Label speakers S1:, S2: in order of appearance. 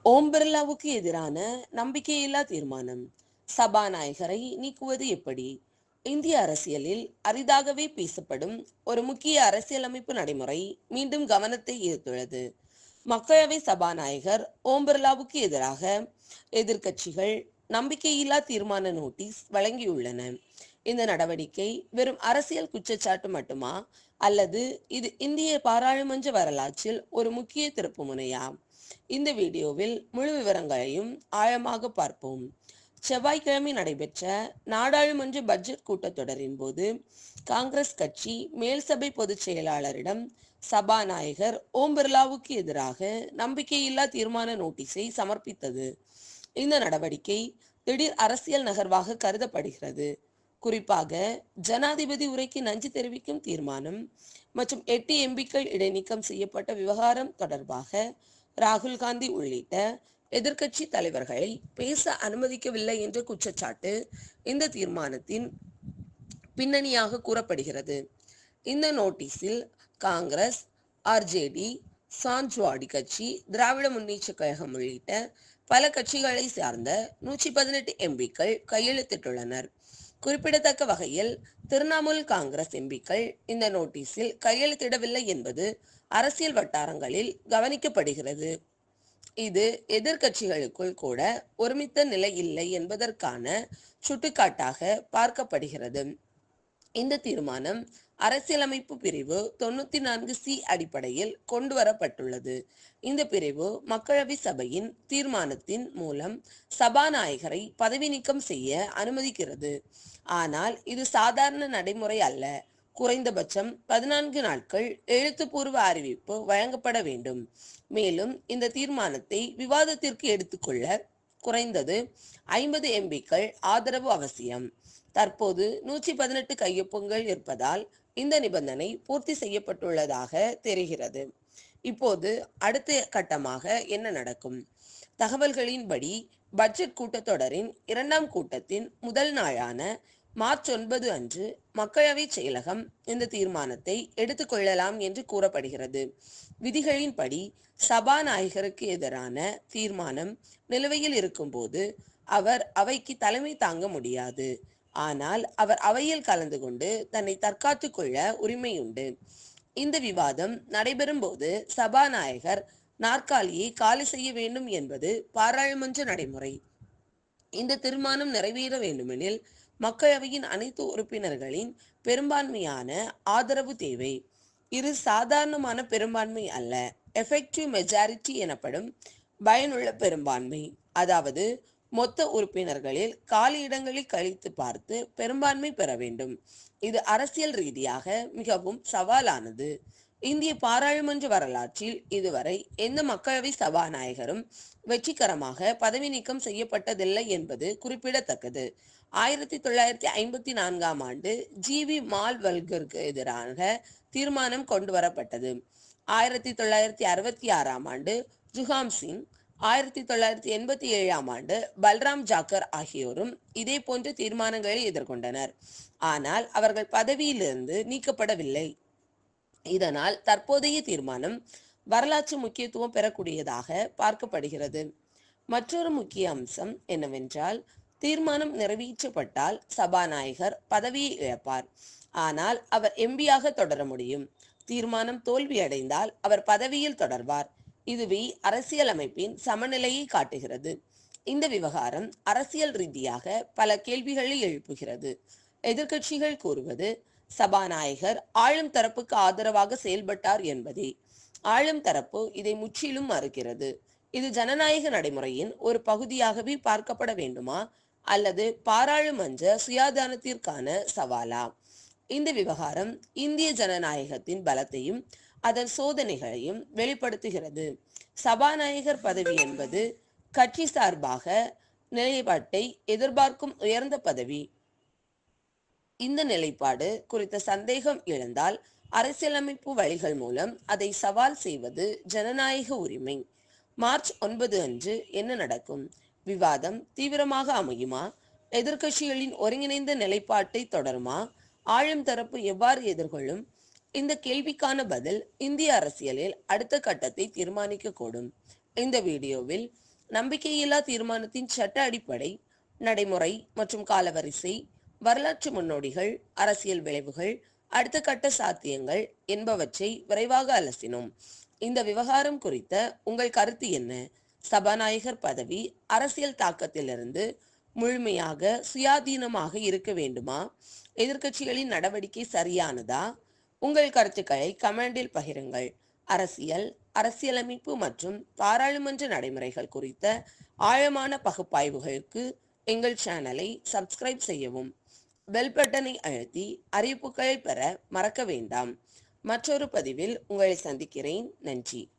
S1: ஓம் பிர்லாவுக்கு எதிரான நம்பிக்கையில்லா தீர்மானம். சபாநாயகரை நீக்குவது எப்படி? இந்திய அரசியலில் அரிதாகவே பேசப்படும் ஒரு முக்கிய அரசியலமைப்பு நடைமுறை மீண்டும் கவனத்தை ஈர்த்துள்ளது. மக்களவை சபாநாயகர் ஓம் பிர்லாவுக்கு எதிராக எதிர்க்கட்சிகள் நம்பிக்கையில்லா தீர்மான நோட்டீஸ் வழங்கியுள்ளன. இந்த நடவடிக்கை வெறும் அரசியல் குற்றச்சாட்டு மட்டுமா, அல்லது இது இந்திய பாராளுமன்ற வரலாற்றில் ஒரு முக்கிய திருப்பு முனையா? இந்த வீடியோவில் முழு விவரங்களையும் ஆழமாக பார்ப்போம். செவ்வாய்க்கிழமை நடைபெற்ற நாடாளுமன்ற பட்ஜெட் கூட்டத்தொடரின் போது காங்கிரஸ் கட்சி மேல்சபை பொதுச் செயலாளரிடம் சபாநாயகர் ஓம் பிர்லாவுக்கு எதிராக நம்பிக்கையில்லா தீர்மான நோட்டீஸை சமர்ப்பித்தது. இந்த நடவடிக்கை திடீர் அரசியல் நகர்வாக கருதப்படுகிறது. குறிப்பாக ஜனாதிபதி உரைக்கு நன்றி தெரிவிக்கும் தீர்மானம் மற்றும் 8 எம்பிக்கள் இடைநீக்கம் செய்யப்பட்ட விவகாரம் தொடர்பாக ராகுல் காந்தி உள்ளிட்ட எதிர்க்கட்சி தலைவர்களை பேச அனுமதிக்கவில்லை என்ற குற்றச்சாட்டு இந்த தீர்மானத்தின் பின்னணியாக கூறப்படுகிறது. இந்த நோட்டீஸில் காங்கிரஸ், ஆர்ஜேடி, சமாஜ்வாடி கட்சி, திராவிட முன்னேற்ற கழகம் உள்ளிட்ட பல கட்சிகளை சார்ந்த 118 எம்பிக்கள் கையெழுத்திட்டுள்ளனர். குறிப்பிடத்தக்க வகையில் திரிணாமுல் காங்கிரஸ் எம்பிக்கள் இந்த நோட்டீஸில் கையெழுத்திடவில்லை என்பது அரசியல் வட்டாரங்களில் கவனிக்கப்படுகிறது. இது எதிர்க்கட்சிகளுக்குள் கூட ஒருமித்த நிலை இல்லை என்பதற்கான சுட்டிக்காட்டாக பார்க்கப்படுகிறது. இந்த தீர்மானம் அரசியலமைப்பு பிரிவு 94C அடிப்படையில் கொண்டு வரப்பட்டுள்ளது. இந்த பிரிவு மக்களவை சபையின் தீர்மானத்தின் மூலம் சபாநாயகரை பதவி நீக்கம் செய்ய அனுமதிக்கிறது. ஆனால் இது சாதாரண நடைமுறை அல்ல. குறைந்தபட்சம் 14 நாட்கள் எழுத்துப்பூர்வ அறிவிப்பு வழங்கப்பட வேண்டும். மேலும் இந்த தீர்மானத்தை விவாதத்திற்கு எடுத்துக்கொள்ள குறைந்தது 50 எம்பிக்கள் ஆதரவு அவசியம். தற்போது 118 கையொப்பங்கள் இருப்பதால் இந்த நிபந்தனை பூர்த்தி செய்யப்பட்டுள்ளதாக தெரிகிறது. இப்போது அடுத்த கட்டமாக என்ன நடக்கும்? தகவல்களின்படி பட்ஜெட் கூட்டத்தொடரின் 2ஆம் கூட்டத்தின் முதல் நாளான மார்ச் 9 அன்று மக்களவை செயலகம் இந்த தீர்மானத்தை எடுத்துக்கொள்ளலாம் என்று கூறப்படுகிறது. விதிகளின்படி சபாநாயகருக்கு எதிரான தீர்மானம் நிலுவையில் இருக்கும்போது அவர் அவைக்கு தலைமை தாங்க முடியாது. ஆனால் அவர் அவையில் கலந்து கொண்டு தன்னை தற்காத்துக் கொள்ள உரிமையுண்டு. இந்த விவாதம் நடைபெறும் போது சபாநாயகர் நாற்காலியை காலி செய்ய வேண்டும் என்பது பாராளுமன்ற நடைமுறை. இந்த தீர்மானம் நிறைவேற வேண்டுமெனில் மக்களவையின் அனைத்து உறுப்பினர்களின் பெரும்பான்மையான ஆதரவு தேவை. இது சாதாரணமான பெரும்பான்மை அல்ல, எஃபெக்டிவ் மெஜாரிட்டி எனப்படும் பயனுள்ள பெரும்பான்மை. அதாவது மொத்த உறுப்பினர்களில் காலி இடங்களை கழித்து பார்த்து பெரும்பான்மை பெற வேண்டும். இது அரசியல் ரீதியாக மிகவும் சவாலானது. இந்திய பாராளுமன்ற வரலாற்றில் இதுவரை எந்த மக்களவை சபாநாயகரும் வெற்றிகரமாக பதவி நீக்கம் செய்யப்பட்டதில்லை என்பது குறிப்பிடத்தக்கது. 1954ஆம் ஆண்டு ஜி.வி. மால்வல்கருக்கு எதிராக தீர்மானம் கொண்டு வரப்பட்டது. 1966ஆம் ஆண்டு ஜுகாம் சிங், 1987ஆம் ஆண்டு பல்ராம் ஜாக்கர் ஆகியோரும் இதே போன்ற தீர்மானங்களை எதிர்கொண்டனர். ஆனால் அவர்கள் பதவியிலிருந்து நீக்கப்படவில்லை. இதனால் தற்போதைய தீர்மானம் வரலாற்று முக்கியத்துவம் பெறக்கூடியதாக பார்க்கப்படுகிறது. மற்றொரு முக்கிய அம்சம் என்னவென்றால், தீர்மானம் நிறைவேற்றப்பட்டால் சபாநாயகர் பதவியை இழப்பார். ஆனால் அவர் எம்பியாக தொடர முடியும். தீர்மானம் தோல்வியடைந்தால் அவர் பதவியில் தொடர்வார். இதுவே அரசியலமைப்பின் சமநிலையை காட்டுகிறது. இந்த விவகாரம் அரசியல் ரீதியாக பல கேள்விகளை எழுப்புகிறது. எதிர்க்கட்சிகள் கூறுவது சபாநாயகர் ஆளும் தரப்புக்கு ஆதரவாக செயல்பட்டார் என்பதே. ஆளும் தரப்பு இதை முற்றிலும் மறுக்கிறது. இது ஜனநாயக நடைமுறையின் ஒரு பகுதியாகவே பார்க்கப்பட வேண்டுமா, அல்லது பாராளுமன்ற சுயாதீனத்திற்கான சவாலா? இந்த விவகாரம் இந்திய ஜனநாயகத்தின் பலத்தையும் அதன் சோதனைகளையும் வெளிப்படுத்துகிறது. சபாநாயகர் பதவி என்பது கட்சி சார்பாக நிலைப்பாட்டை எதிர்பார்க்கும் உயர்ந்த பதவி. இந்த நிலைப்பாடு குறித்த சந்தேகம் எழுந்தால் அரசியலமைப்பு வழிகள் மூலம் அதை சவால் செய்வது ஜனநாயக உரிமை. மார்ச் 9 அன்று என்ன நடக்கும்? விவாதம் தீவிரமாக அமையுமா? எதிர்க்கட்சிகளின் ஒருங்கிணைந்த நிலைப்பாட்டை தொடருமா? ஆளும் தரப்பு எவ்வாறு எதிர்கொள்ளும்? இந்த கேள்விக்கான பதில் இந்திய அரசியலில் அடுத்த கட்டத்தை தீர்மானிக்கக்கூடும். இந்த வீடியோவில் நம்பிக்கையில்லா தீர்மானத்தின் சட்ட அடிப்படை, நடைமுறை மற்றும் காலவரிசை, வரலாற்று முன்னோடிகள், அரசியல் விளைவுகள், அடுத்த கட்ட சாத்தியங்கள் என்பவற்றை விரைவாக அலசினோம். இந்த விவகாரம் குறித்த உங்கள் கருத்து என்ன? சபாநாயகர் பதவி அரசியல் தாக்கத்திலிருந்து முழுமையாக சுயாதீனமாக இருக்க வேண்டுமா? எதிர்க்கட்சிகளின் நடவடிக்கை சரியானதா? உங்கள் கருத்துக்களை கமெண்டில் பகிருங்கள். அரசியல், அரசியலமைப்பு மற்றும் பாராளுமன்ற நடைமுறைகள் குறித்த ஆழமான பகுப்பாய்வுகளுக்கு எங்கள் சேனலை சப்ஸ்கிரைப் செய்யவும். பெல் பட்டனை அழுத்தி அறிவிப்புகளை பெற மறக்க வேண்டாம். மற்றொரு பதிவில் உங்களை சந்திக்கிறேன். நன்றி.